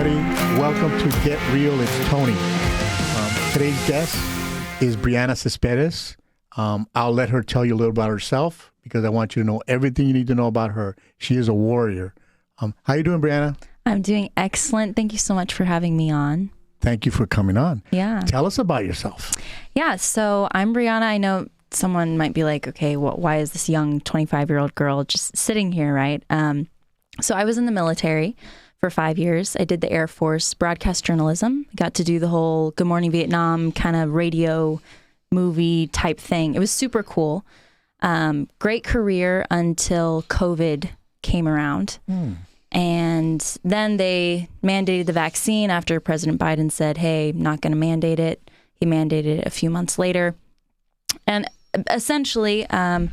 everybody. Welcome to Get Real. It's Tony. Today's guest is Brianna Cespedes. I'll let her tell you a little about herself because I want you to know everything you need to know about her. She is a warrior. How you doing, Brianna? I'm doing excellent. Thank you so much for having me on. Thank you for coming on. Yeah. Tell us about yourself. Yeah, so I'm Brianna. I know someone might be like, okay, why is this young 25-year-old girl just sitting here, right? So I was in the military for 5 years. I did the Air Force broadcast journalism. Got to do the whole Good Morning Vietnam kind of radio movie type thing. It was super cool. Great career until COVID came around. And then they mandated the vaccine after President Biden said, hey, I'm not going to mandate it. He mandated it a few months later. And essentially, I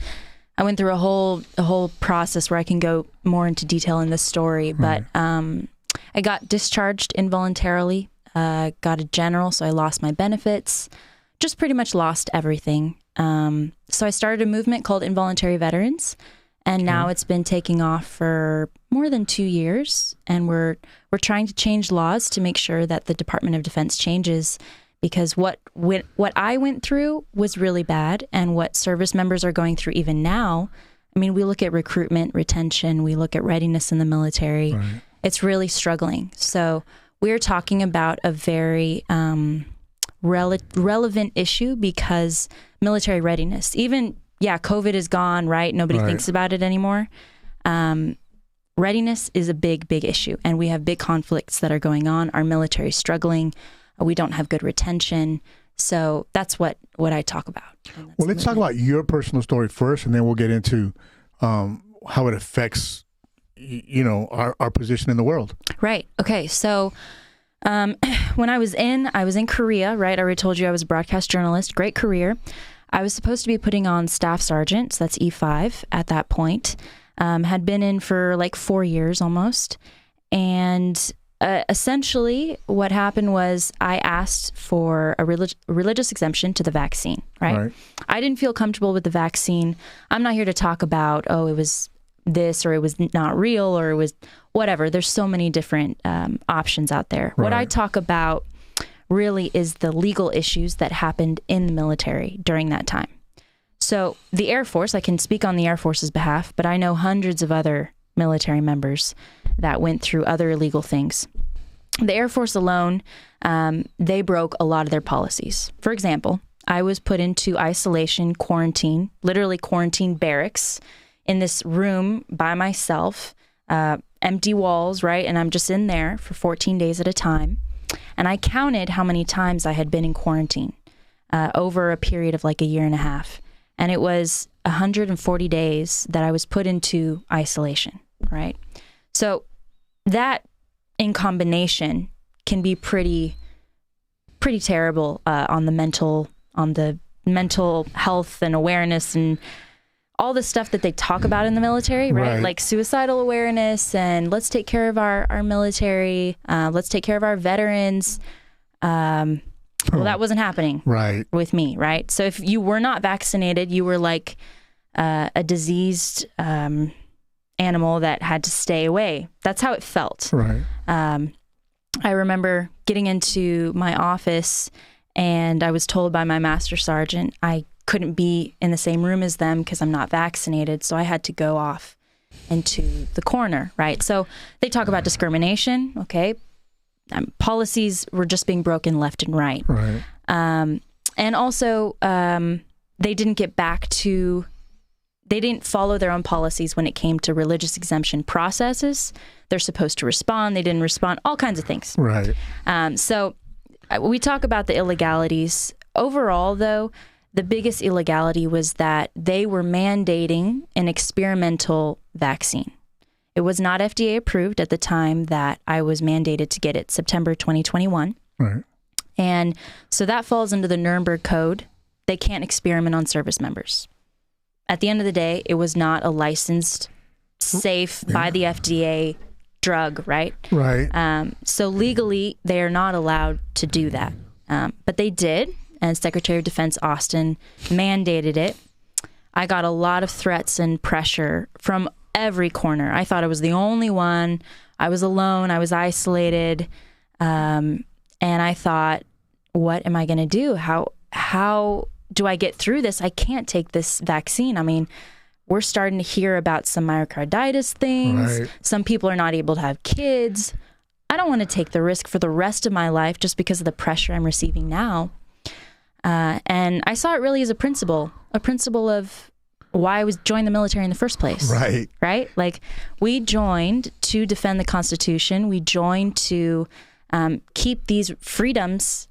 went through a whole process where I can go more into detail in this story. But I got discharged involuntarily, got a general, so I lost my benefits, just pretty much lost everything. So I started a movement called Involuntary Veterans. And now it's been taking off for more than 2 years, and we're trying to change laws to make sure that the Department of Defense changes, because what I went through was really bad, and what service members are going through even now. I mean, we look at recruitment, retention, we look at readiness in the military. Right. It's really struggling. So we're talking about a very relevant issue, because military readiness, even COVID is gone, right? Nobody thinks about it anymore. Readiness is a big, big issue. And we have big conflicts that are going on. Our military is struggling. We don't have good retention. So that's what I talk about. Well, let's talk about your personal story first, and then we'll get into how it affects, our position in the world. Right. Okay. So when I was in Korea, right? I already told you I was a broadcast journalist. Great career. I was supposed to be putting on staff sergeant, so that's E5 at that point. Had been in for like 4 years almost. And essentially what happened was I asked for a religious exemption to the vaccine, right? I didn't feel comfortable with the vaccine. I'm not here to talk about, it was this, or it was not real, or it was whatever. There's so many different options out there. What I talk about really is the legal issues that happened in the military during that time. So the Air Force, I can speak on the Air Force's behalf, but I know hundreds of other military members that went through other illegal things. The Air Force alone, they broke a lot of their policies. For example, I was put into isolation, quarantine, literally quarantine barracks in this room by myself, empty walls, right? And I'm just in there for 14 days at a time. And I counted how many times I had been in quarantine over a period of like a year and a half. And it was 140 days that I was put into isolation, right? So that in combination can be pretty terrible on the mental health and awareness and all the stuff that they talk about in the military, right? Like suicidal awareness, and let's take care of our military, let's take care of our veterans. Well, that wasn't happening with me, right? So if you were not vaccinated, you were like a diseased animal that had to stay away. That's how it felt. I remember getting into my office, and I was told by my master sergeant I couldn't be in the same room as them because I'm not vaccinated. So I had to go off into the corner, right? So they talk about discrimination, okay? Policies were just being broken left and right. And also, they didn't follow their own policies when it came to religious exemption processes. They're supposed to respond. They didn't respond, all kinds of things. So we talk about the illegalities. Overall, though, the biggest illegality was that they were mandating an experimental vaccine. It was not FDA approved at the time that I was mandated to get it, September 2021. And so that falls into the Nuremberg Code. They can't experiment on service members. At the end of the day, it was not a licensed, safe, by the FDA drug, right? So legally, they are not allowed to do that. But they did. And Secretary of Defense Austin mandated it. I got a lot of threats and pressure from every corner. I thought I was the only one. I was alone. I was isolated. And I thought, what am I going to do? How do I get through this? I can't take this vaccine. I mean, we're starting to hear about some myocarditis things. Right. Some people are not able to have kids. I don't want to take the risk for the rest of my life just because of the pressure I'm receiving now. And I saw it really as a principle of why I was joined the military in the first place. Right. Right? Like, we joined to defend the Constitution. We joined to keep these freedoms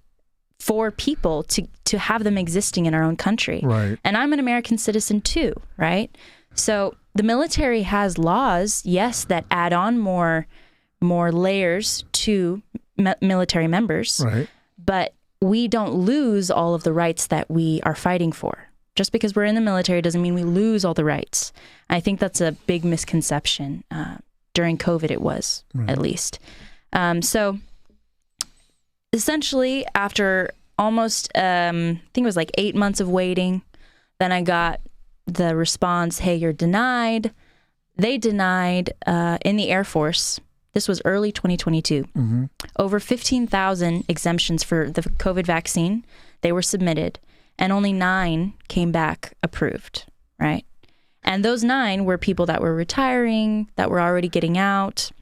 for people to have them existing in our own country. Right. And I'm an American citizen too, right? So the military has laws, yes, that add on more layers to military members. Right. But we don't lose all of the rights that we are fighting for. Just because we're in the military doesn't mean we lose all the rights. I think that's a big misconception. During COVID, it was, at least. So essentially, after almost, I think it was like 8 months of waiting, then I got the response, hey, you're denied. They denied in the Air Force. This was early 2022. Mm-hmm. Over 15,000 exemptions for the COVID vaccine. They were submitted, and only 9 came back approved, right? And those 9 were people that were retiring, that were already getting out.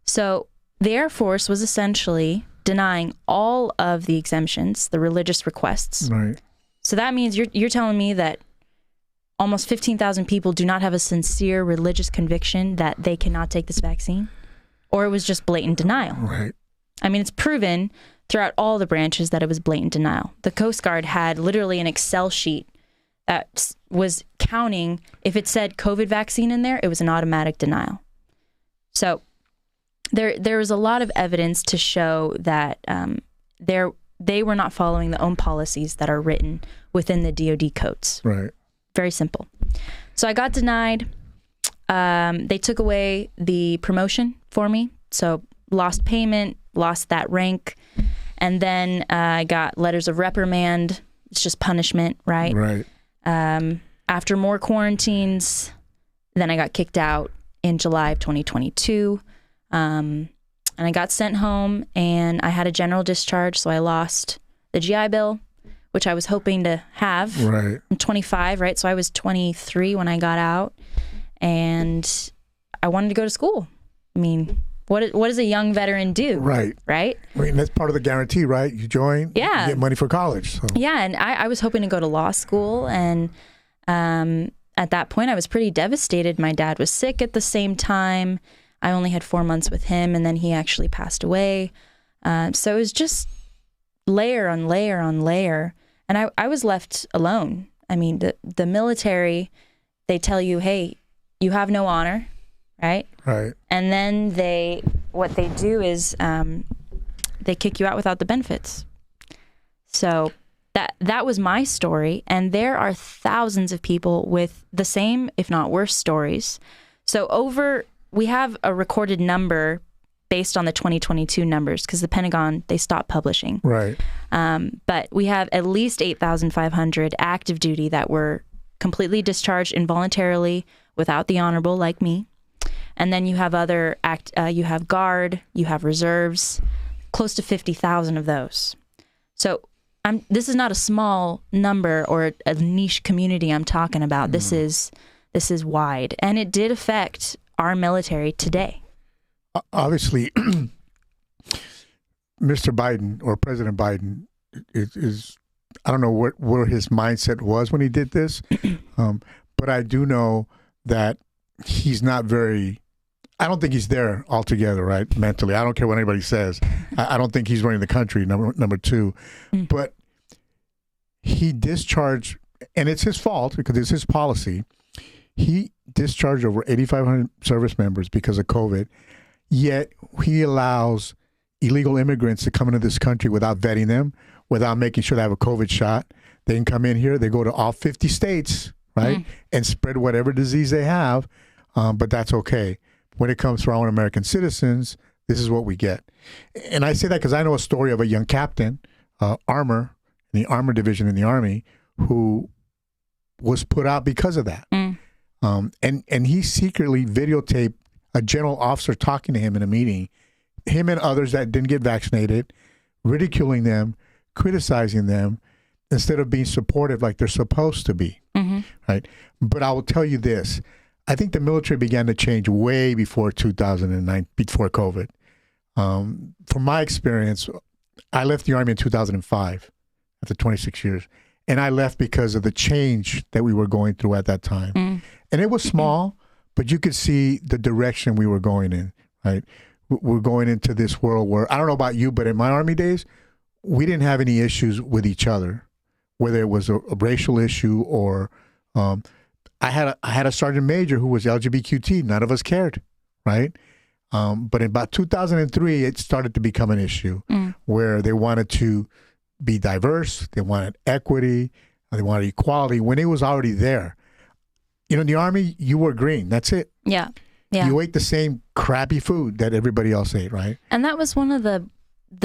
So the Air Force was essentially denying all of the exemptions, the religious requests. Right. So that means you're telling me that almost 15,000 people do not have a sincere religious conviction that they cannot take this vaccine? Or it was just blatant denial. Right. I mean, it's proven throughout all the branches that it was blatant denial. The Coast Guard had literally an Excel sheet that was counting. If it said COVID vaccine in there, it was an automatic denial. So there was a lot of evidence to show that they were not following the own policies that are written within the DoD codes. Right. Very simple. So I got denied. They took away the promotion for me. So lost payment, lost that rank. And then I got letters of reprimand. It's just punishment, right? Right. After more quarantines, then I got kicked out in July of 2022. And I got sent home, and I had a general discharge. So I lost the GI Bill, which I was hoping to have. Right. I'm 25, right? So I was 23 when I got out, and I wanted to go to school. I mean, what does a young veteran do? Right. Right? I mean, that's part of the guarantee, right? You join, Yeah. you get money for college. So. Yeah, and I was hoping to go to law school, and at that point, I was pretty devastated. My dad was sick at the same time. I only had 4 months with him, and then he actually passed away. So it was just layer on layer on layer, and I was left alone. I mean, the military, they tell you, hey, you have no honor, right? Right. And then what they do is they kick you out without the benefits. So that was my story, and there are thousands of people with the same, if not worse, stories. So we have a recorded number based on the 2022 numbers, because the Pentagon, they stopped publishing. Right. But we have at least 8,500 active duty that were completely discharged involuntarily without the honorable, like me. And then you have you have Guard, you have reserves, close to 50,000 of those. So this is not a small number or a niche community I'm talking about. This is wide, and it did affect our military today. Obviously, Mr. Biden or President Biden is I don't know where his mindset was when he did this, but I do know that he's not very. I don't think he's there altogether, right? Mentally, I don't care what anybody says. I don't think he's running the country. Number two, but he discharged, and it's his fault because it's his policy. He discharged over 8,500 service members because of COVID. Yet he allows illegal immigrants to come into this country without vetting them, without making sure they have a COVID shot. They can come in here. They go to all 50 states, right, and spread whatever disease they have. But that's okay. When it comes to our own American citizens, this is what we get. And I say that because I know a story of a young captain, armor, in the armor division in the Army, who was put out because of that. And he secretly videotaped a general officer talking to him in a meeting, him and others that didn't get vaccinated, ridiculing them, criticizing them, instead of being supportive like they're supposed to be, right? But I will tell you this. I think the military began to change way before 2009, before COVID. From my experience, I left the Army in 2005 after 26 years. And I left because of the change that we were going through at that time. And it was small, but you could see the direction we were going in, right? We're going into this world where, I don't know about you, but in my Army days, we didn't have any issues with each other, whether it was a racial issue or I had a sergeant major who was LGBTQ. None of us cared, right? But in about 2003, it started to become an issue where they wanted to be diverse, they wanted equity, they wanted equality when it was already there. You know, in the Army, you were green. That's it. Yeah. You ate the same crappy food that everybody else ate, right? And that was one of the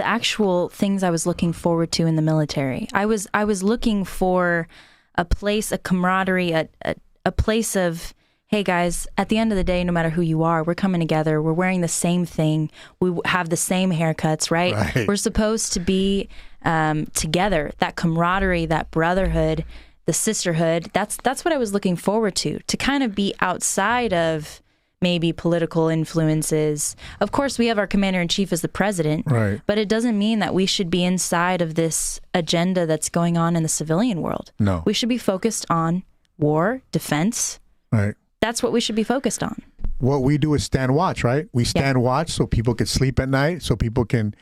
actual things I was looking forward to in the military. I was looking for a place, a camaraderie, a place of, hey guys, at the end of the day, no matter who you are, we're coming together. We're wearing the same thing. We have the same haircuts, right? We're supposed to be together. That camaraderie, that brotherhood, the sisterhood. That's what I was looking forward to kind of be outside of maybe political influences. Of course, we have our commander-in-chief as the president, right? But it doesn't mean that we should be inside of this agenda that's going on in the civilian world. No. We should be focused on war, defense. Right. That's what we should be focused on. What we do is stand watch, right? We stand watch so people can sleep at night, so people can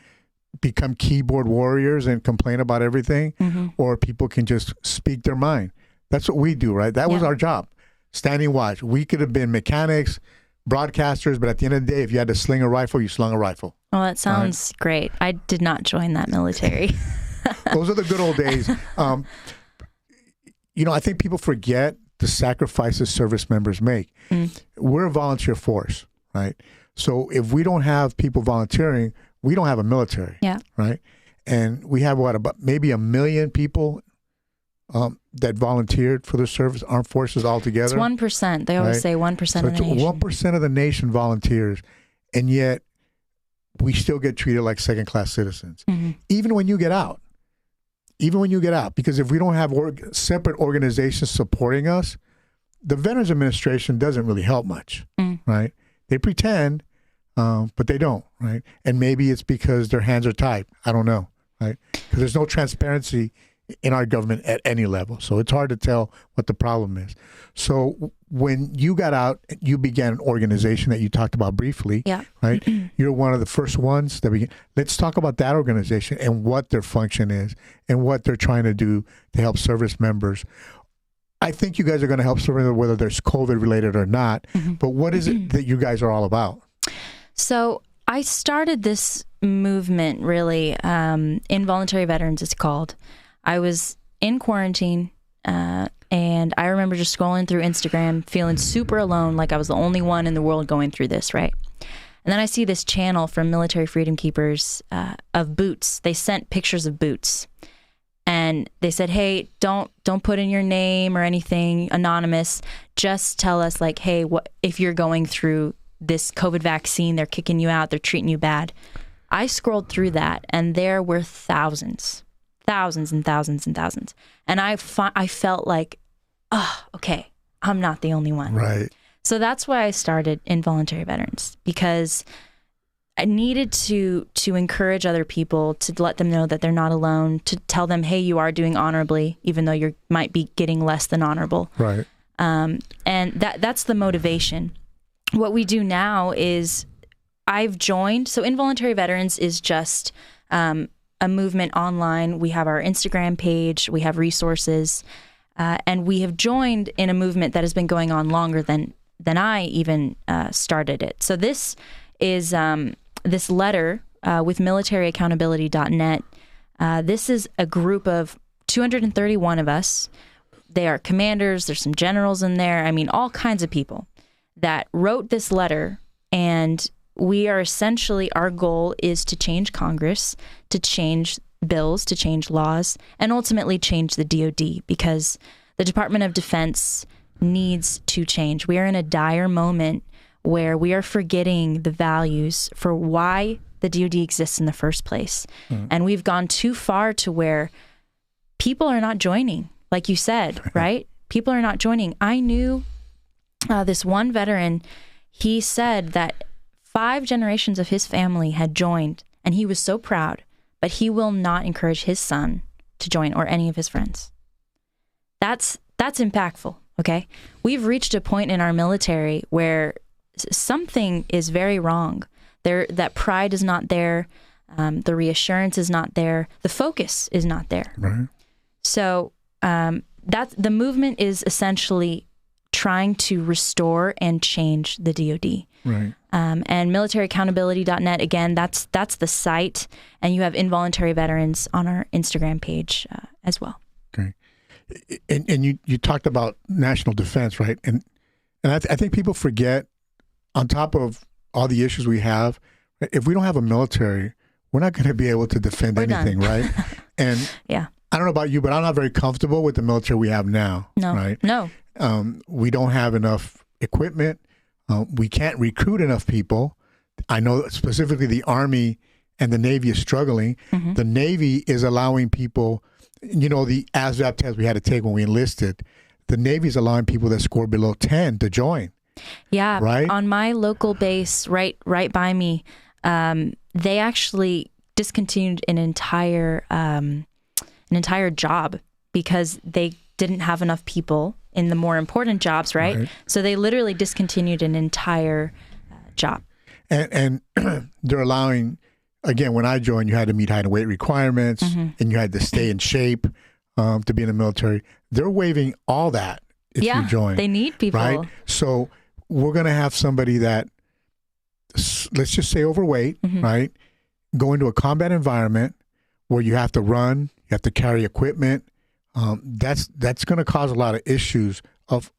become keyboard warriors and complain about everything, or people can just speak their mind. That's what we do, right? That was our job, standing watch. We could have been mechanics, broadcasters, but at the end of the day, if you had to sling a rifle, you slung a rifle. Well, that sounds great. I did not join that military. Those are the good old days. You know, I think people forget the sacrifices service members make. We're a volunteer force, right? So if we don't have people volunteering, we don't have a military, right? And we have about maybe 1 million people that volunteered for the service, armed forces altogether. It's 1%. They always say 1% so of the nation. 1% of the nation volunteers, and yet we still get treated like second-class citizens, even when you get out. Even when you get out, because if we don't have separate organizations supporting us, the Veterans Administration doesn't really help much, right? They pretend, but they don't, right? And maybe it's because their hands are tied. I don't know, right? Because there's no transparency in our government at any level. So it's hard to tell what the problem is. So when you got out, you began an organization that you talked about briefly, right? You're one of the first ones that began. Let's talk about that organization and what their function is and what they're trying to do to help service members. I think you guys are going to help service members whether there's COVID related or not, but what is it that you guys are all about? So I started this movement really, Involuntary Veterans it's called. I was in quarantine, and I remember just scrolling through Instagram, feeling super alone, like I was the only one in the world going through this, right? And then I see this channel from Military Freedom Keepers of boots. They sent pictures of boots, and they said, "Hey, don't put in your name or anything anonymous. Just tell us, like, hey, what if you're going through this COVID vaccine? They're kicking you out. They're treating you bad." I scrolled through that, and there were thousands and thousands and thousands. And I felt like, oh, okay, I'm not the only one. Right. So that's why I started Involuntary Veterans, because I needed to encourage other people, to let them know that they're not alone, to tell them, hey, you are doing honorably, even though you might be getting less than honorable. Right. And that's the motivation. What we do now is I've joined. So Involuntary Veterans is just a movement online. We have our Instagram page, we have resources, and we have joined in a movement that has been going on longer than I even started it. So this is this letter with militaryaccountability.net. This is a group of 231 of us. They are commanders, there's some generals in there, I mean, all kinds of people that wrote this letter, and we are essentially, our goal is to change Congress, to change bills, to change laws, and ultimately change the DOD, because the Department of Defense needs to change. We are in a dire moment where we are forgetting the values for why the DoD exists in the first place. And we've gone too far to where people are not joining, like you said, right? People are not joining. I knew this one veteran, he said that 5 generations of his family had joined, and he was so proud, but he will not encourage his son to join or any of his friends. That's impactful, okay? We've reached a point in our military where something is very wrong. That pride is not there. The reassurance is not there. The focus is not there. Right. So the movement is essentially trying to restore and change the DoD. Right. And militaryaccountability.net, again, that's the site. And you have involuntary veterans on our Instagram page as well. Okay. And you talked about national defense, right? And I think people forget, on top of all the issues we have, if we don't have a military, we're not going to be able to defend anything, right? And yeah. I don't know about you, but I'm not very comfortable with the military we have now. No. Right? No. We don't have enough equipment. We can't recruit enough people. I know specifically the Army and the Navy is struggling. Mm-hmm. The Navy is allowing people, the ASVAB test we had to take when we enlisted, the Navy is allowing people that score below 10 to join. Yeah. Right? On my local base, right by me, they actually discontinued an entire job because they didn't have enough people in the more important jobs, right? So they literally discontinued an entire job. And they're allowing, again, when I joined, you had to meet height and weight requirements, and you had to stay in shape to be in the military. They're waiving all that if you join. They need people. Right? So we're going to have somebody that, let's just say overweight, right? Go into a combat environment where you have to run, you have to carry equipment. That's going to cause a lot of issues of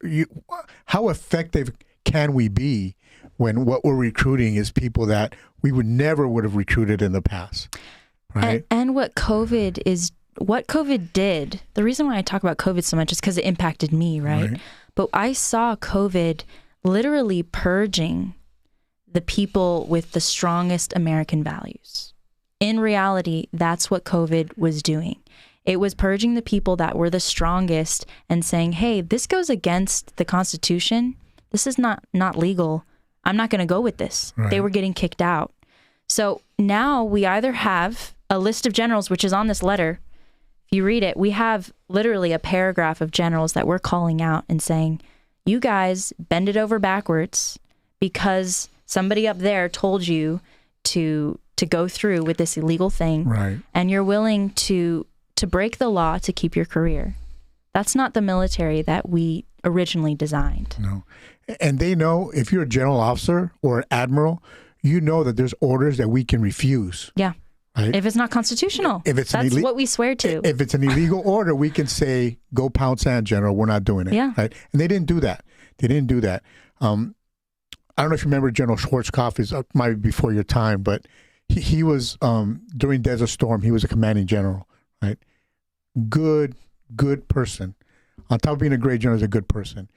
how effective can we be when what we're recruiting is people that we would have recruited in the past, right? And what COVID did, the reason why I talk about COVID so much is because it impacted me, right? But I saw COVID literally purging the people with the strongest American values. In reality, that's what COVID was doing. It was purging the people that were the strongest and saying, hey, this goes against the Constitution. This is not legal. I'm not going to go with this. Right. They were getting kicked out. So now we either have a list of generals, which is on this letter. If you read it, we have literally a paragraph of generals that we're calling out and saying, you guys bend it over backwards because somebody up there told you to go through with this illegal thing. Right. And you're willing to break the law to keep your career. That's not the military that we originally designed. No. And they know if you're a general officer or an admiral, you know that there's orders that we can refuse. Yeah. Right? If it's not constitutional. That's what we swear to. If it's an illegal order, we can say, go pound sand, General. We're not doing it. Yeah. Right? And they didn't do that. I don't know if you remember General Schwarzkopf, might be before your time, but he was, during Desert Storm, he was a commanding general, right? Good person. On top of being a great general, he's a good person.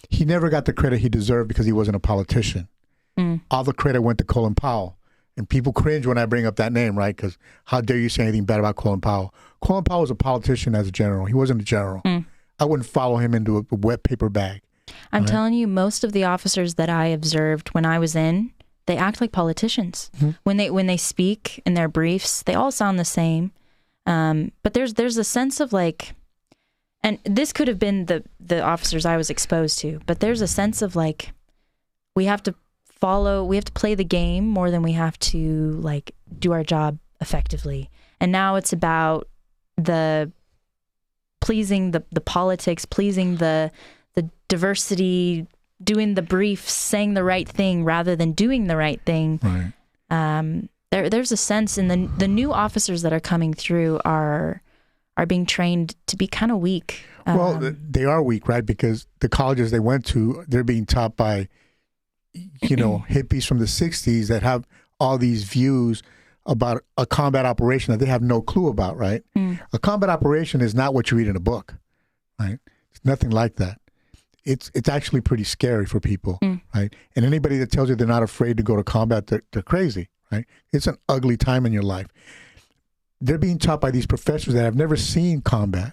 He never got the credit he deserved because he wasn't a politician. All the credit went to Colin Powell. And people cringe when I bring up that name, right? Because how dare you say anything bad about Colin Powell? Colin Powell was a politician as a general. He wasn't a general. I wouldn't follow him into a wet paper bag. I'm telling you, most of the officers that I observed when I was in, they act like politicians. When they speak in their briefs, they all sound the same. But there's a sense of like, and this could have been the officers I was exposed to, but there's a sense of like, we have to play the game more than we have to like do our job effectively. And now it's about pleasing the politics, pleasing the diversity, doing the briefs, saying the right thing rather than doing the right thing. Right. There's a sense in the new officers that are coming through are being trained to be kind of weak. Well, they are weak, right? Because the colleges they went to, they're being taught by, hippies from the 60s that have all these views about a combat operation that they have no clue about, right? A combat operation is not what you read in a book, right? It's nothing like that. it's actually pretty scary for people, right? And anybody that tells you they're not afraid to go to combat, they're crazy, right? It's an ugly time in your life. They're being taught by these professors that have never seen combat.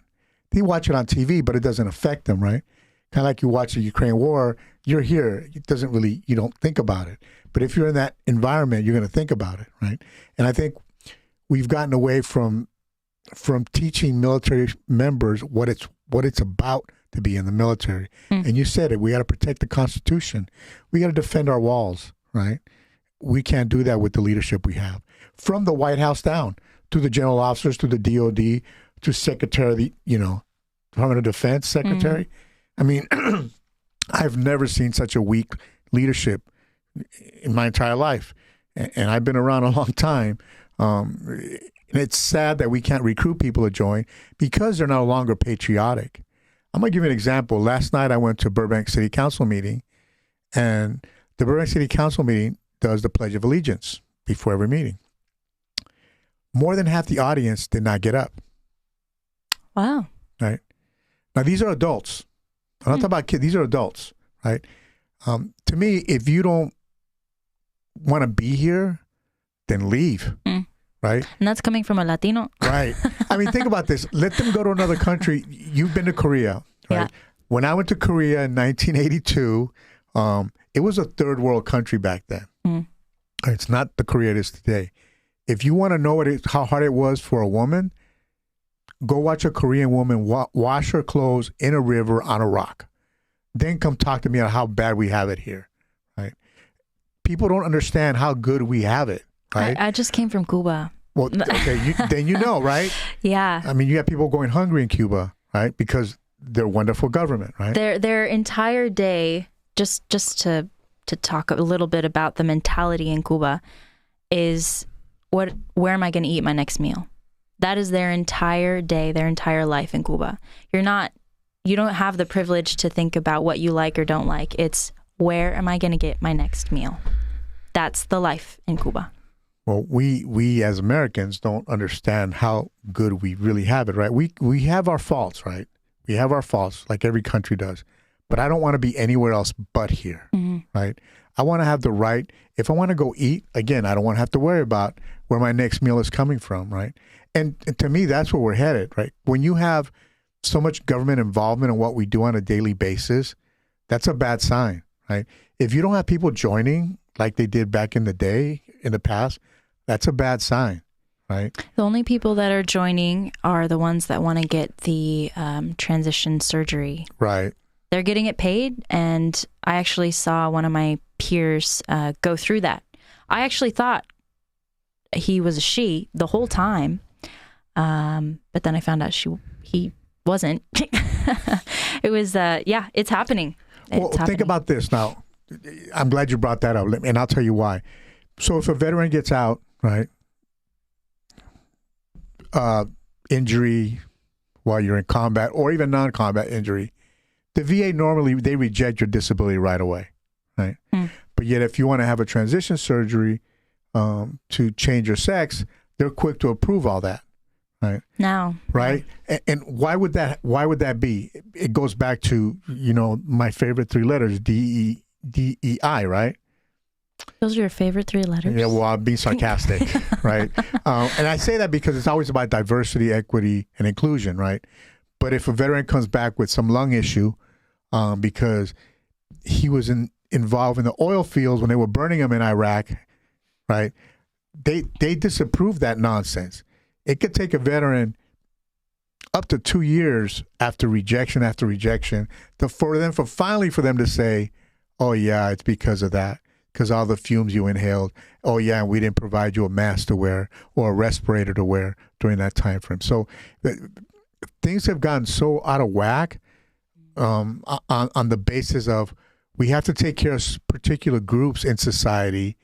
They watch it on TV, but it doesn't affect them, right? Kind of like you watch the Ukraine war, you're here. It doesn't really, you don't think about it. But if you're in that environment, you're going to think about it, right? And I think we've gotten away from teaching military members what it's about to be in the military. And you said it, we got to protect the Constitution. We got to defend our walls, right? We can't do that with the leadership we have. From the White House down, to the general officers, to the DOD, to Secretary of the, Department of Defense Secretary. I mean, I've never seen such a weak leadership in my entire life. And I've been around a long time. And it's sad that we can't recruit people to join because they're no longer patriotic. I'm going to give you an example. Last night I went to Burbank City Council meeting, and the Burbank City Council meeting does the Pledge of Allegiance before every meeting. More than half the audience did not get up. Wow. Right? Now, these are adults. I'm not talking about kids. These are adults, right? To me, if you don't want to be here, then leave, right? And that's coming from a Latino. Right. I mean, think about this. Let them go to another country. You've been to Korea, right? Yeah. When I went to Korea in 1982, it was a third world country back then. It's not the Korea it is today. If you want to know how hard it was for a woman, go watch a Korean woman wash her clothes in a river on a rock. Then come talk to me on how bad we have it here, right? People don't understand how good we have it, right? I just came from Cuba. Well, okay, then you know, right? Yeah. I mean, you have people going hungry in Cuba, right? Because they're a wonderful government, right? Their entire day, just to talk a little bit about the mentality in Cuba, is where am I going to eat my next meal? That is their entire day, their entire life in Cuba. You don't have the privilege to think about what you like or don't like. It's where am I going to get my next meal? That's the life in Cuba. Well, we as Americans don't understand how good we really have it, right? We have our faults, right? We have our faults like every country does. But I don't want to be anywhere else but here, right? I want to have the right, if I want to go eat, again, I don't want to have to worry about where my next meal is coming from, right? And to me, that's where we're headed, right? When you have so much government involvement in what we do on a daily basis, that's a bad sign, right? If you don't have people joining like they did back in the day, in the past, that's a bad sign, right? The only people that are joining are the ones that want to get the transition surgery. Right. They're getting it paid, and I actually saw one of my peers go through that. I actually thought he was a she the whole time. But then I found out he wasn't. It was, it's happening. Well, think about this now. I'm glad you brought that up, and I'll tell you why. So if a veteran gets out, right, injury while you're in combat or even non-combat injury, the VA normally, they reject your disability right away, right? But yet if you want to have a transition surgery to change your sex, they're quick to approve all that. Right. No. Right. And why would that be? It goes back to, my favorite three letters, DEI, right? Those are your favorite three letters? Yeah, well, I'm being sarcastic, right? And I say that because it's always about diversity, equity, and inclusion, right? But if a veteran comes back with some lung issue because he was involved in the oil fields when they were burning him in Iraq, right? They disapprove that nonsense. It could take a veteran up to 2 years after rejection for them to say, oh yeah, it's because of that, because all the fumes you inhaled. Oh yeah, and we didn't provide you a mask to wear or a respirator to wear during that time frame. So things have gotten so out of whack on the basis of we have to take care of particular groups in society,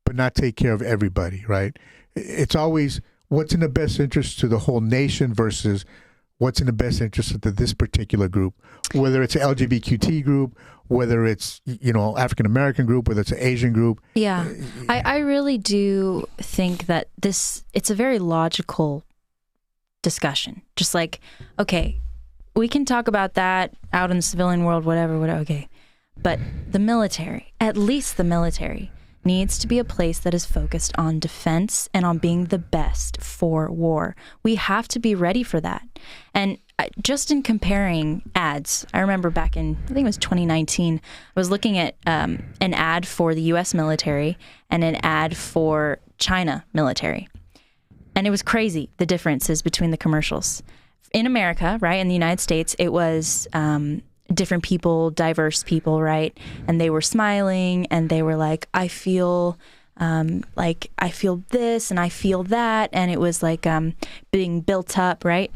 but not take care of everybody, right? It's always what's in the best interest to the whole nation versus what's in the best interest of this particular group, whether it's an LGBTQ group, whether it's, African American group, whether it's an Asian group. Yeah. I really do think that it's a very logical discussion. Just like, okay, we can talk about that out in the civilian world, whatever, okay. But the military, at least the military, needs to be a place that is focused on defense and on being the best for war. We have to be ready for that. And just in comparing ads, I remember back in, I think it was 2019, I was looking at an ad for the U.S. military and an ad for China military. And it was crazy, the differences between the commercials. In America, right, in the United States, it was different people, diverse people, right? And they were smiling and they were like, I feel this and I feel that. And it was like being built up, right,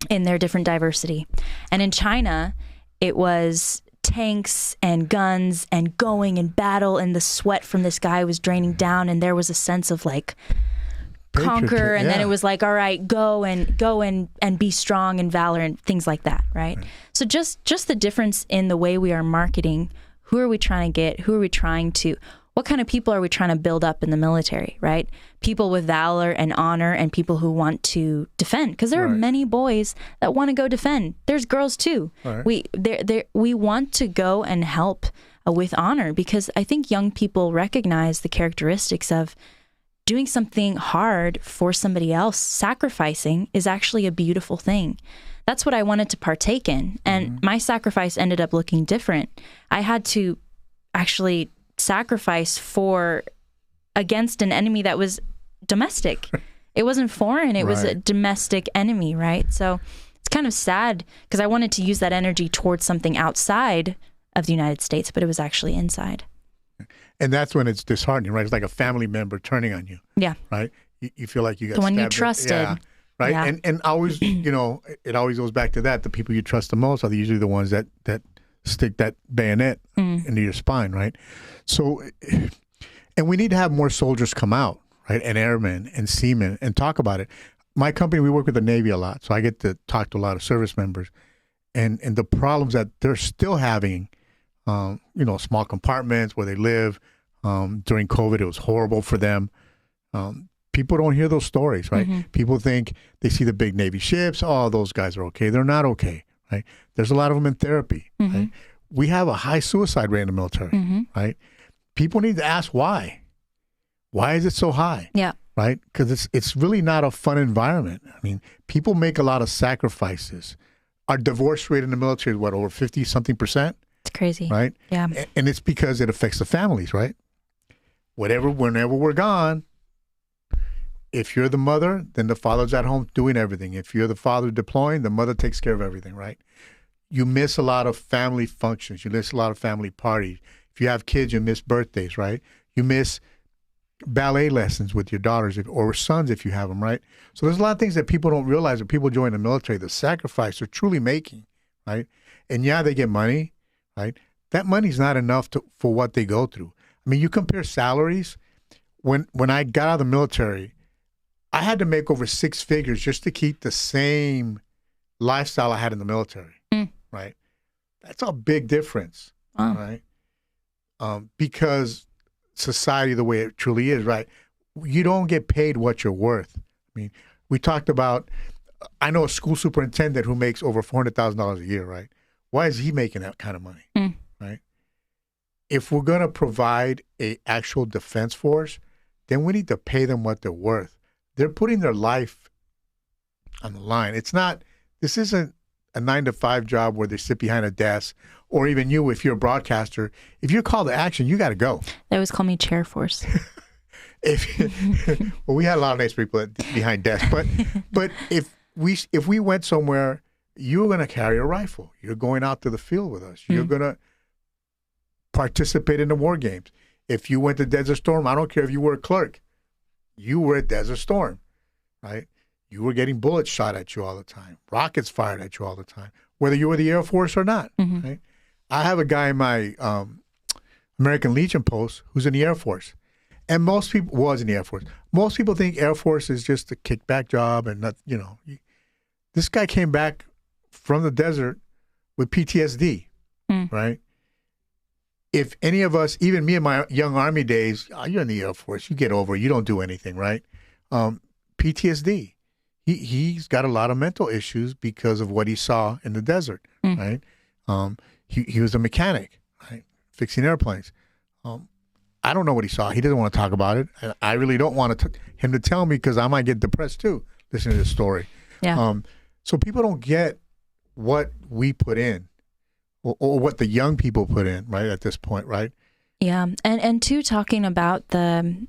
in their different diversity. And in China, it was tanks and guns and going in battle, and the sweat from this guy was draining down, and there was a sense of like conquer, and then it was like, all right, go and be strong and valor and things like that, right? So just the difference in the way we are marketing. Who are we trying to get? What kind of people are we trying to build up in the military, right? People with valor and honor, and people who want to defend, because there are many boys that want to go defend. There's girls too. We want to go and help with honor, because I think young people recognize the characteristics of doing something hard for somebody else. Sacrificing is actually a beautiful thing. That's what I wanted to partake in. And my sacrifice ended up looking different. I had to actually sacrifice against an enemy that was domestic. It wasn't foreign. It was a domestic enemy, right? So it's kind of sad, because I wanted to use that energy towards something outside of the United States, but it was actually inside. And that's when it's disheartening, right? It's like a family member turning on you. Yeah. Right? You feel like you got the one stabbed. you trusted. Yeah. Right? Yeah. And always, it always goes back to that. The people you trust the most are usually the ones that stick that bayonet into your spine, right? So, and we need to have more soldiers come out, right? And airmen and seamen and talk about it. My company, we work with the Navy a lot, so I get to talk to a lot of service members, and the problems that they're still having. Small compartments where they live. During COVID, it was horrible for them. People don't hear those stories, right? People think they see the big Navy ships. Oh, those guys are okay. They're not okay, right? There's a lot of them in therapy, right? We have a high suicide rate in the military, right? People need to ask why. Why is it so high? Yeah. Right? Because it's really not a fun environment. I mean, people make a lot of sacrifices. Our divorce rate in the military is over 50-something%? It's crazy. Right? Yeah. And it's because it affects the families, right? Whenever we're gone, if you're the mother, then the father's at home doing everything. If you're the father deploying, the mother takes care of everything, right? You miss a lot of family functions. You miss a lot of family parties. If you have kids, you miss birthdays, right? You miss ballet lessons with your daughters or sons if you have them, right? So there's a lot of things that people don't realize when people join the military, the sacrifice they're truly making, right? And yeah, they get money. Right? That money's not enough for what they go through. I mean, you compare salaries. When I got out of the military, I had to make over 6 figures just to keep the same lifestyle I had in the military. Right? That's a big difference. Right? Because society, the way it truly is, right? You don't get paid what you're worth. I mean, we talked about, I know a school superintendent who makes over $400,000 a year, right? Why is he making that kind of money, right? If we're going to provide a actual defense force, then we need to pay them what they're worth. They're putting their life on the line. This isn't a 9-to-5 job where they sit behind a desk, or even you, if you're a broadcaster, if you're called to action, you got to go. They always call me Chair Force. Well, we had a lot of nice people behind desks, but if we went somewhere, you're going to carry a rifle. You're going out to the field with us. You're going to participate in the war games. If you went to Desert Storm, I don't care if you were a clerk. You were at Desert Storm, right? You were getting bullets shot at you all the time, rockets fired at you all the time, whether you were the Air Force or not, right? I have a guy in my American Legion post who's in the Air Force. And most people was in the Air Force. Most people think Air Force is just a kickback job and not, this guy came back from the desert with PTSD, right? If any of us, even me in my young Army days, you're in the Air Force, you get over it, you don't do anything, right? PTSD. he's got a lot of mental issues because of what he saw in the desert, right? He was a mechanic, right, fixing airplanes. I don't know what he saw. He doesn't want to talk about it. And I really don't want him to tell me because I might get depressed too listening to this story. Yeah. So people don't get what we put in or what the young people put in, right, at this point, right? Yeah. And too, talking about the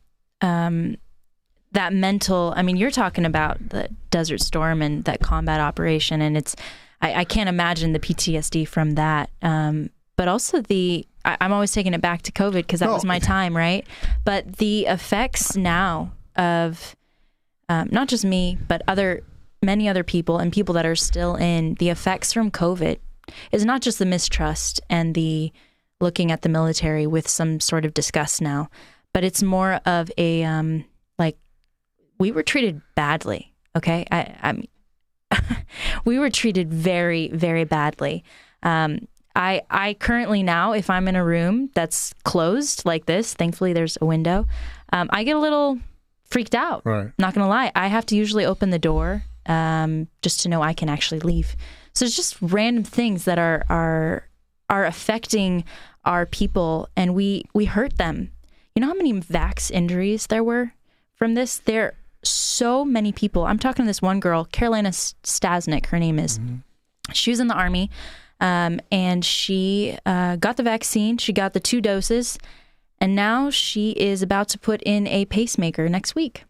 that mental, I mean, you're talking about the Desert Storm and that combat operation, and it's, I can't imagine the PTSD from that. But also I'm always taking it back to COVID because that was my time, right? But the effects now of not just me, but many other people and people that are still in the effects from COVID is not just the mistrust and the looking at the military with some sort of disgust now, but it's more of a, like, we were treated badly. Okay. I mean, we were treated very, very badly. I currently now, if I'm in a room that's closed like this, thankfully there's a window, I get a little freaked out. Right. Not going to lie. I have to usually open the door just to know I can actually leave. So it's just random things that are affecting our people, and we hurt them. You know how many vax injuries there were from this? There so many people. I'm talking to this one girl, Carolina Stasnik, her name is. Mm-hmm. She was in the Army, and she got the vaccine. She got the 2 doses, and now she is about to put in a pacemaker next week.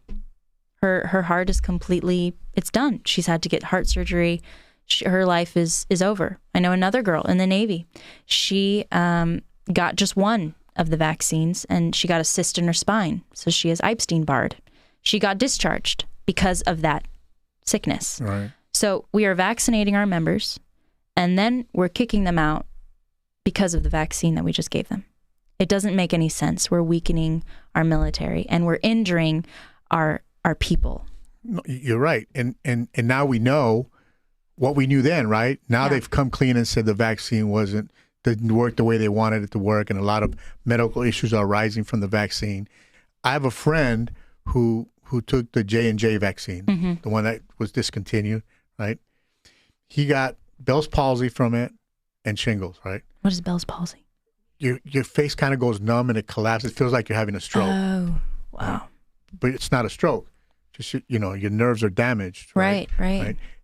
Her heart is completely, it's done. She's had to get heart surgery. Her life is over. I know another girl in the Navy. She got just one of the vaccines, and she got a cyst in her spine. So she is Epstein-Barred. She got discharged because of that sickness. Right. So we are vaccinating our members, and then we're kicking them out because of the vaccine that we just gave them. It doesn't make any sense. We're weakening our military, and we're injuring our people. No, you're right. And now we know what we knew then, right? Now they've come clean and said the vaccine didn't work the way they wanted it to work, and a lot of medical issues are rising from the vaccine. I have a friend who took the J&J vaccine, the one that was discontinued, right? He got Bell's palsy from it and shingles, right? What is Bell's palsy? Your face kind of goes numb and it collapses. It feels like you're having a stroke. Oh, wow. But it's not a stroke. Just, your nerves are damaged. Right.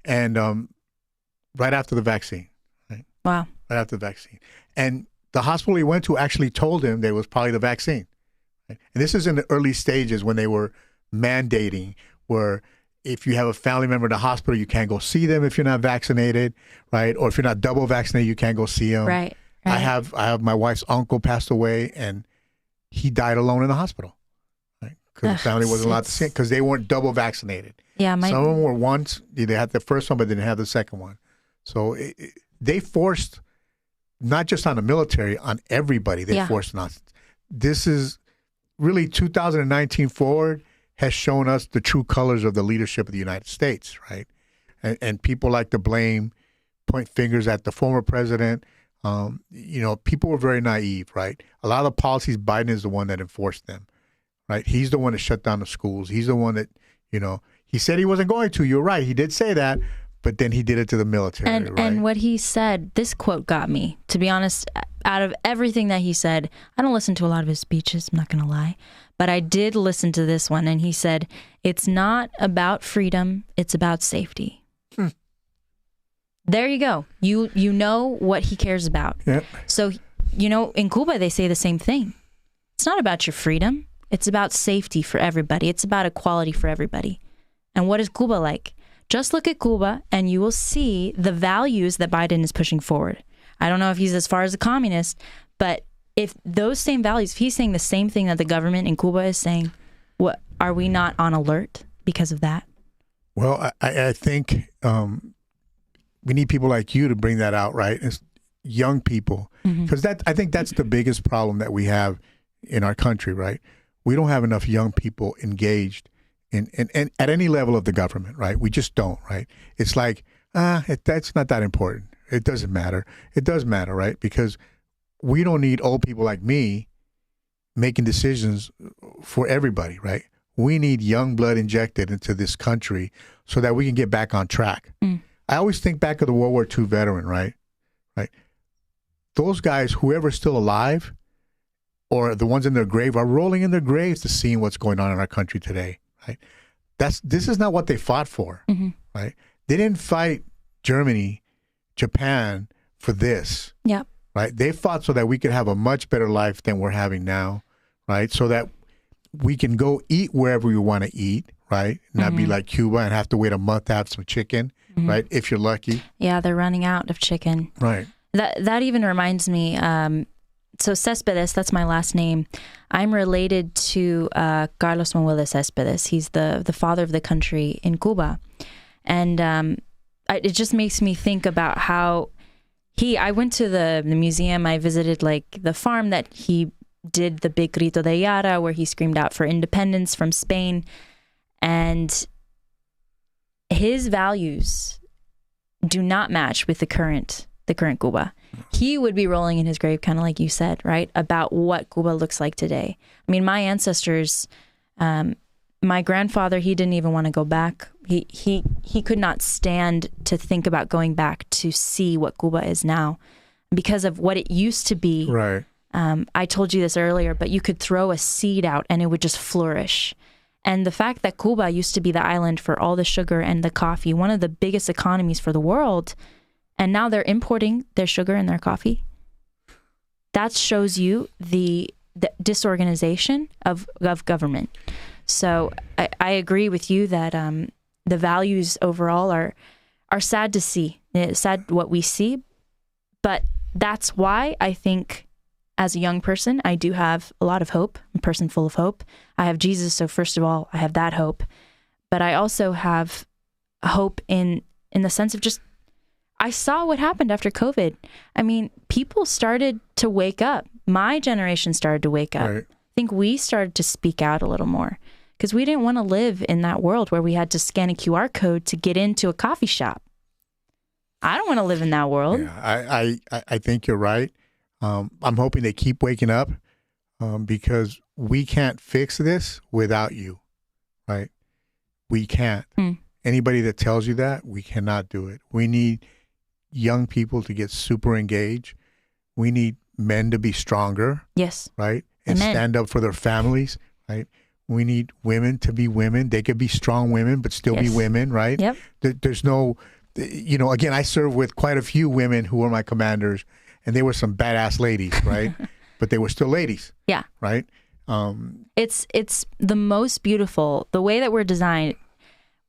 And right after the vaccine, right? Wow. Right after the vaccine. And the hospital he went to actually told him that it was probably the vaccine. Right? And this is in the early stages when they were mandating where if you have a family member in the hospital, you can't go see them if you're not vaccinated, right? Or if you're not double vaccinated, you can't go see them. Right. I have my wife's uncle passed away, and he died alone in the hospital, right? Because the family wasn't allowed to see him because they weren't double vaccinated. Yeah, some of them were once. They had the first one, but didn't have the second one. So they forced, not just on the military, on everybody. They forced on us. This is really 2019 forward has shown us the true colors of the leadership of the United States, right? And people like to point fingers at the former president. People were very naive, right? A lot of the policies, Biden is the one that enforced them, right? He's the one that shut down the schools. He's the one that, he said he wasn't going to. You're right. He did say that, but then he did it to the military, right? And what he said, this quote got me. To be honest, out of everything that he said, I don't listen to a lot of his speeches, I'm not going to lie, but I did listen to this one, and he said, it's not about freedom, it's about safety. There you go. You know what he cares about. Yep. So, in Cuba, they say the same thing. It's not about your freedom. It's about safety for everybody. It's about equality for everybody. And what is Cuba like? Just look at Cuba and you will see the values that Biden is pushing forward. I don't know if he's as far as a communist, but if those same values, if he's saying the same thing that the government in Cuba is saying, what are we not on alert because of that? Well, I think we need people like you to bring that out, right? It's young people, because I think that's the biggest problem that we have in our country, right? We don't have enough young people engaged in at any level of the government, right? We just don't, right? It's like, that's not that important. It doesn't matter. It does matter, right? Because we don't need old people like me making decisions for everybody, right? We need young blood injected into this country so that we can get back on track. I always think back of the World War II veteran, right? Right. Those guys, whoever's still alive or the ones in their grave, are rolling in their graves to seeing what's going on in our country today, right? This is not what they fought for, right? They didn't fight Germany, Japan for this, right? They fought so that we could have a much better life than we're having now, right? So that we can go eat wherever we want to eat, right? Not be like Cuba and have to wait a month to have some chicken, right? If you're lucky. Yeah, they're running out of chicken. Right. That even reminds me, so Céspedes, that's my last name. I'm related to Carlos Manuel de Céspedes. He's the father of the country in Cuba. And it just makes me think about how I went to the museum. I visited like the farm that he did the big Grito de Yara, where he screamed out for independence from Spain. And his values do not match with the current Cuba. He would be rolling in his grave, kind of like you said, right? About what Cuba looks like today. I mean, my ancestors, my grandfather, he didn't even want to go back. He could not stand to think about going back to see what Cuba is now because of what it used to be. Right. I told you this earlier, but you could throw a seed out and it would just flourish. And the fact that Cuba used to be the island for all the sugar and the coffee, one of the biggest economies for the world, and now they're importing their sugar and their coffee, that shows you the disorganization of government. So I agree with you that the values overall are sad to see. It's sad what we see, but that's why I think as a young person, I do have a lot of hope. I'm a person full of hope. I have Jesus, so first of all, I have that hope. But I also have hope in the sense of just, I saw what happened after COVID. I mean, people started to wake up. My generation started to wake up. Right. I think we started to speak out a little more because we didn't want to live in that world where we had to scan a QR code to get into a coffee shop. I don't want to live in that world. Yeah, I think you're right. I'm hoping they keep waking up because we can't fix this without you, right? We can't. Anybody that tells you that, we cannot do it. We need young people to get super engaged. We need men to be stronger. Yes. Right? And Amen. stand up for their families, right? We need women to be women. They could be strong women, but still be women, right? Yep. There's no, again, I served with quite a few women who were my commanders, and they were some badass ladies, right? But they were still ladies. Yeah. Right? It's the most beautiful, the way that we're designed.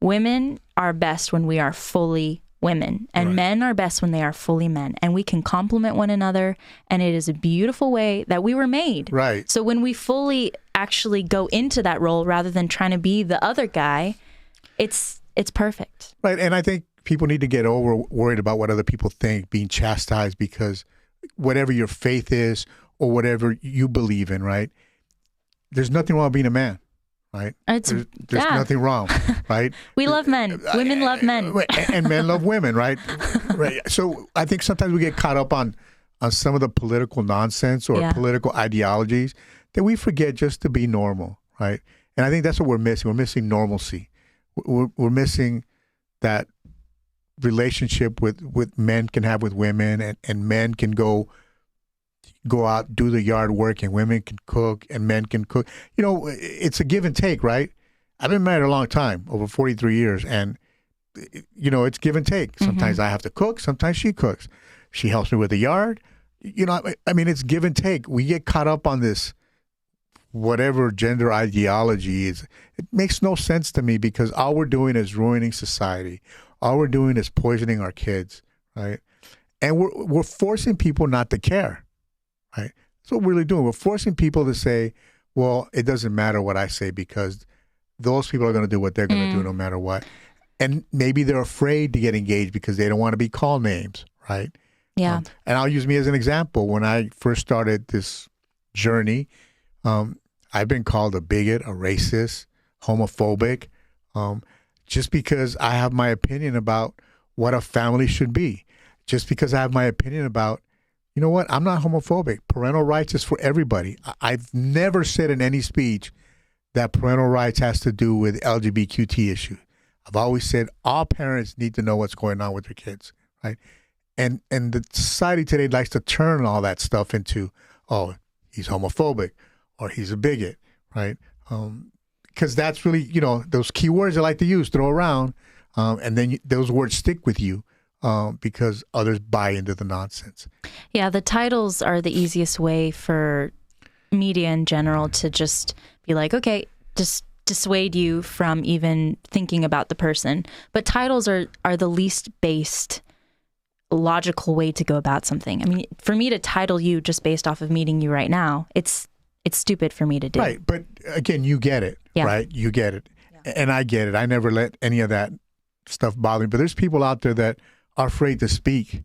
Women are best when we are fully women, and men are best when they are fully men, and we can complement one another, and it is a beautiful way that we were made. Right. So when we fully actually go into that role rather than trying to be the other guy, it's perfect. Right. And I think people need to get over worried about what other people think, being chastised because whatever your faith is or whatever you believe in, right? There's nothing wrong with being a man. Right? There's nothing wrong, right? We love men. Women love men. And men love women, right? Right. So I think sometimes we get caught up on some of the political nonsense or political ideologies that we forget just to be normal, right? And I think that's what we're missing. We're missing normalcy. We're missing that relationship with men can have with women, and men can go out, do the yard work, and women can cook and men can cook. It's a give and take, right? I've been married a long time, over 43 years, and it's give and take. Sometimes I have to cook, sometimes she cooks. She helps me with the yard. I mean, it's give and take. We get caught up on this whatever gender ideology is. It makes no sense to me because all we're doing is ruining society. All we're doing is poisoning our kids, right? And we're forcing people not to care. Right? That's what we're really doing. We're forcing people to say, well, it doesn't matter what I say because those people are going to do what they're going to do no matter what. And maybe they're afraid to get engaged because they don't want to be called names, right? Yeah. And I'll use me as an example. When I first started this journey, I've been called a bigot, a racist, homophobic, just because I have my opinion about what a family should be. Just because I have my opinion about, you know what, I'm not homophobic. Parental rights is for everybody. I've never said in any speech that parental rights has to do with LGBTQ issue. I've always said all parents need to know what's going on with their kids, right? And the society today likes to turn all that stuff into, oh, he's homophobic or he's a bigot, right? Because that's really, those key words they like to use, throw around, and then those words stick with you because others buy into the nonsense. Yeah, the titles are the easiest way for media in general to just be like, okay, just dissuade you from even thinking about the person. But titles are the least based logical way to go about something. I mean, for me to title you just based off of meeting you right now, it's stupid for me to do. Right, but again, you get it, right? You get it, and I get it. I never let any of that stuff bother me. But there's people out there that are afraid to speak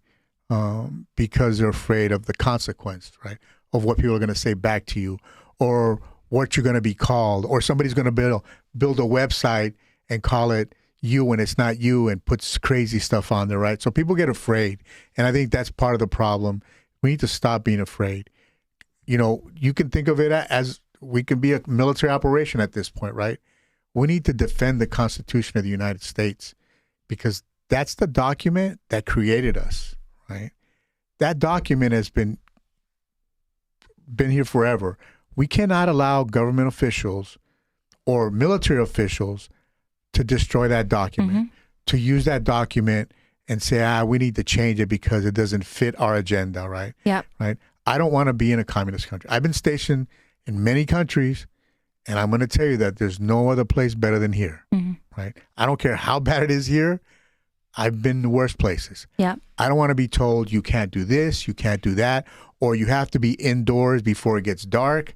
because they're afraid of the consequence, right? Of what people are going to say back to you, or what you're going to be called, or somebody's going to build a website and call it you when it's not you and puts crazy stuff on there, right? So people get afraid, and I think that's part of the problem. We need to stop being afraid. You can think of it as we can be a military operation at this point, right? We need to defend the Constitution of the United States because that's the document that created us, right? That document has been here forever. We cannot allow government officials or military officials to destroy that document, to use that document and say, we need to change it because it doesn't fit our agenda, right? Yeah. Right. I don't want to be in a communist country. I've been stationed in many countries, and I'm going to tell you that there's no other place better than here, right? I don't care how bad it is here. I've been in the worst places. Yeah. I don't want to be told you can't do this, you can't do that, or you have to be indoors before it gets dark.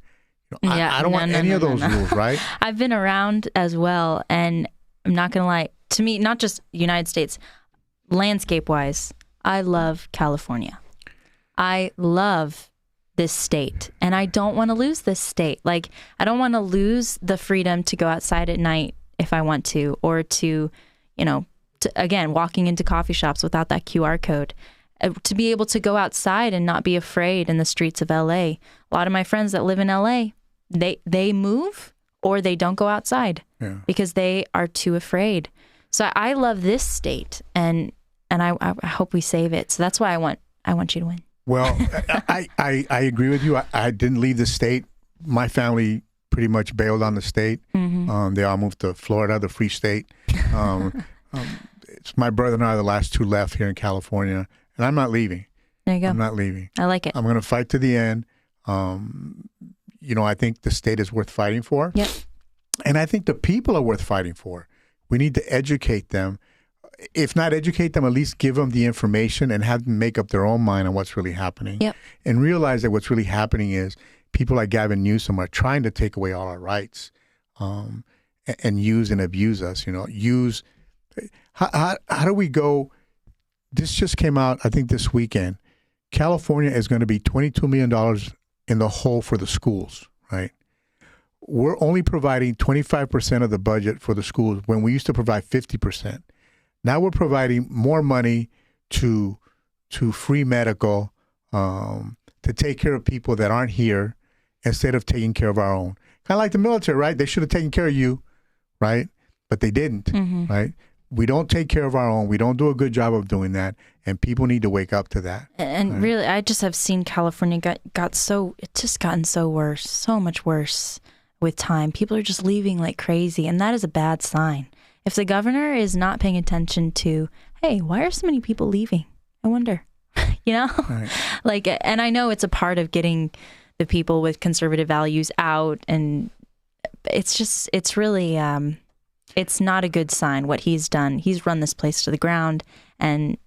I don't want any of those rules, right? I've been around as well, and I'm not going to lie. To me, not just United States, landscape-wise, I love California. I love this state, and I don't want to lose this state. Like, I don't want to lose the freedom to go outside at night if I want to, or to, again, walking into coffee shops without that QR code. To be able to go outside and not be afraid in the streets of LA. A lot of my friends that live in LA, they move or they don't go outside because they are too afraid. So I love this state, and I hope we save it. So that's why I want you to win. Well, I agree with you. I didn't leave the state. My family pretty much bailed on the state. They all moved to Florida, the free state. It's my brother and I are the last two left here in California, and I'm not leaving. There you go. I'm not leaving. I like it. I'm going to fight to the end. I think the state is worth fighting for. Yep. And I think the people are worth fighting for. We need to educate them. If not educate them, at least give them the information and have them make up their own mind on what's really happening. Yep. And realize that what's really happening is people like Gavin Newsom are trying to take away all our rights and use and abuse us. How do we go? This just came out, I think, this weekend. California is going to be $22 million in the hole for the schools, right? We're only providing 25% of the budget for the schools when we used to provide 50%. Now we're providing more money to free medical, to take care of people that aren't here instead of taking care of our own. Kind of like the military, right? They should have taken care of you, right? But they didn't, right? We don't take care of our own. We don't do a good job of doing that, and people need to wake up to that. And right? Really, I just have seen California it's just gotten so much worse with time. People are just leaving like crazy, and that is a bad sign. If the governor is not paying attention to, hey, why are so many people leaving? I wonder, Right. And I know it's a part of getting the people with conservative values out, and it's really, it's not a good sign what he's done. He's run this place to the ground, and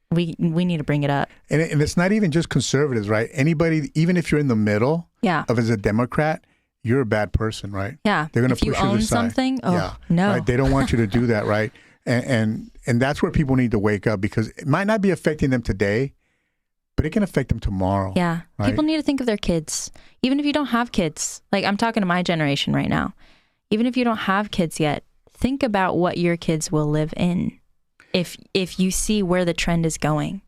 we need to bring it up. And it's not even just conservatives, right? Anybody, even if you're in the middle of as a Democrat, you're a bad person, right? Yeah. They're going to push you to the side. Something, no. Right? They don't want you to do that, right? And that's where people need to wake up, because it might not be affecting them today, but it can affect them tomorrow. Yeah. Right? People need to think of their kids. Even if you don't have kids, like I'm talking to my generation right now, even if you don't have kids yet, think about what your kids will live in if you see where the trend is going.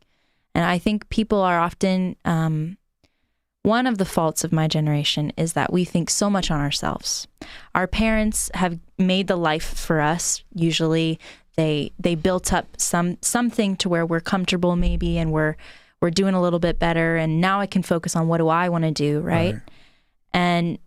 And I think people are often one of the faults of my generation is that we think so much on ourselves. Our parents have made the life for us. Usually they built up something to where we're comfortable maybe, and we're doing a little bit better, and now I can focus on what do I want to do, right? And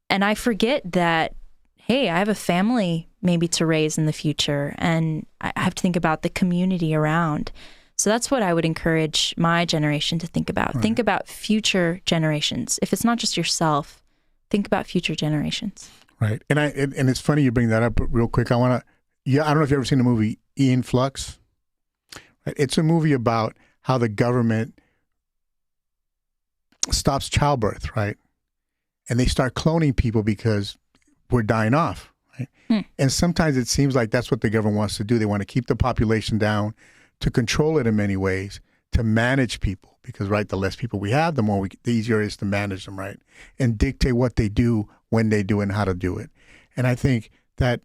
I forget that, hey, I have a family maybe to raise in the future, and I have to think about the community around. So that's what I would encourage my generation to think about. Think about future generations. If it's not just yourself, think about future generations. Right. And it's funny you bring that up real quick. I don't know if you've ever seen the movie Ian Flux. Right? It's a movie about how the government stops childbirth, right? And they start cloning people because we're dying off, right? And sometimes it seems like that's what the government wants to do. They want to keep the population down, to control it in many ways, to manage people, because, right, the less people we have, the easier it is to manage them, right? And dictate what they do, when they do, and how to do it. And I think that,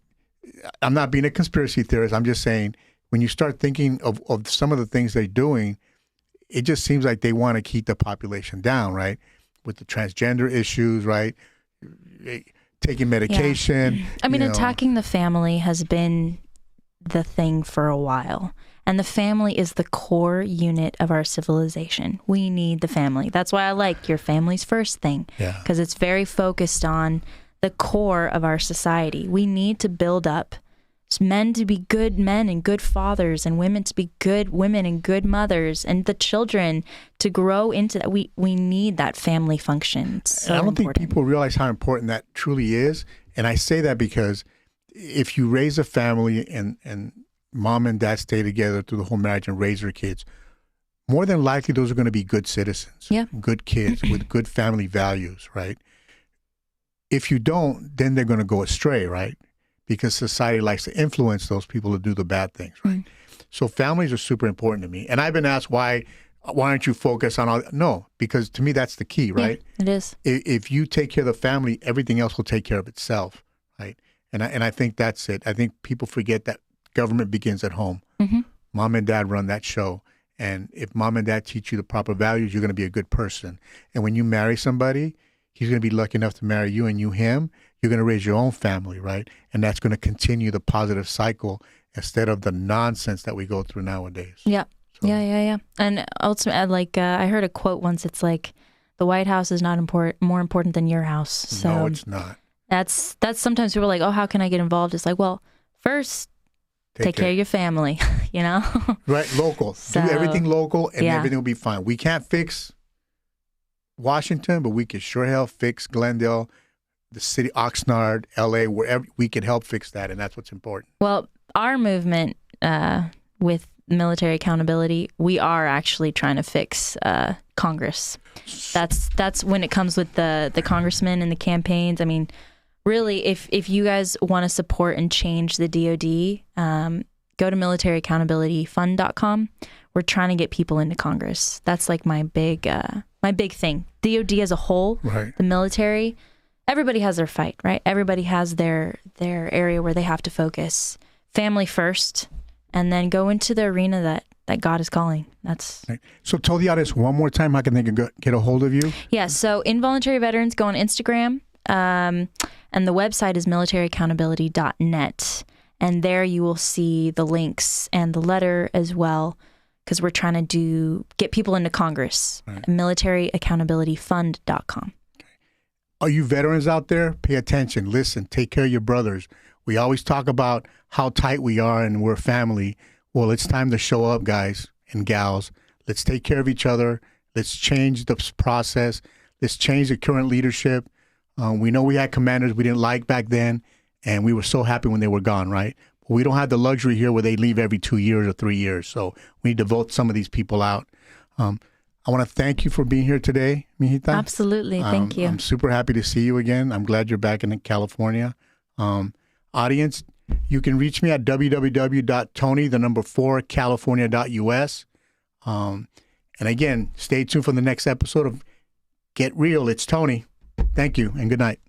I'm not being a conspiracy theorist, I'm just saying, when you start thinking of some of the things they're doing, it just seems like they want to keep the population down, right? With the transgender issues, right? Taking medication. Yeah. I mean, attacking the family has been the thing for a while. And the family is the core unit of our civilization. We need the family. That's why I like your family's first thing, because it's very focused on the core of our society. We need to build up men to be good men and good fathers, and women to be good women and good mothers, and the children to grow into that. We need that family function. So I don't think people realize how important that truly is. And I say that because if you raise a family and mom and dad stay together through the whole marriage and raise their kids, more than likely those are going to be good citizens, good kids with good family values, right? If you don't, then they're going to go astray, right? Because society likes to influence those people to do the bad things, right? So families are super important to me. And I've been asked, why aren't you focused on all? No, because to me, that's the key, right? Yeah, it is. If you take care of the family, everything else will take care of itself, right? And I think that's it. I think people forget that government begins at home. Mom and dad run that show. And if mom and dad teach you the proper values, you're going to be a good person. And when you marry somebody, he's going to be lucky enough to marry you, and you him. You're going to raise your own family, right? And that's going to continue the positive cycle instead of the nonsense that we go through nowadays. Yeah. So. Yeah. And ultimately, I heard a quote once. It's like, the White House is not more important than your house. So no, it's not. That's sometimes people are like, oh, how can I get involved? It's like, well, first, take care of your family, Right, local. So, do everything local, and everything will be fine. We can't fix Washington, but we can sure hell fix Glendale, the city, Oxnard, LA, wherever. We can help fix that, and that's what's important. Well, our movement with military accountability, we are actually trying to fix Congress. That's when it comes with the congressmen and the campaigns. I mean, really, if you guys want to support and change the DOD, go to militaryaccountabilityfund.com. We're trying to get people into Congress. That's like my big thing. DOD as a whole, right. The military, everybody has their fight, right? Everybody has their area where they have to focus. Family first, and then go into the arena that God is calling. That's right. So tell the audience one more time how can they get a hold of you? Yeah, so Involuntary Veterans, go on Instagram, and the website is militaryaccountability.net. And there you will see the links and the letter as well, because we're trying to get people into Congress. Right. Militaryaccountabilityfund.com. Okay. Are you veterans out there? Pay attention. Listen, take care of your brothers. We always talk about how tight we are and we're family. Well, it's time to show up, guys and gals. Let's take care of each other. Let's change the process. Let's change the current leadership. We know we had commanders we didn't like back then, and we were so happy when they were gone, right? But we don't have the luxury here where they leave every 2 years or 3 years. So we need to vote some of these people out. I want to thank you for being here today, Mijita. Absolutely. Thank you. I'm super happy to see you again. I'm glad you're back in California. Audience, you can reach me at www.tony4california.us. And again, stay tuned for the next episode of Get Real. It's Tony. Thank you and good night.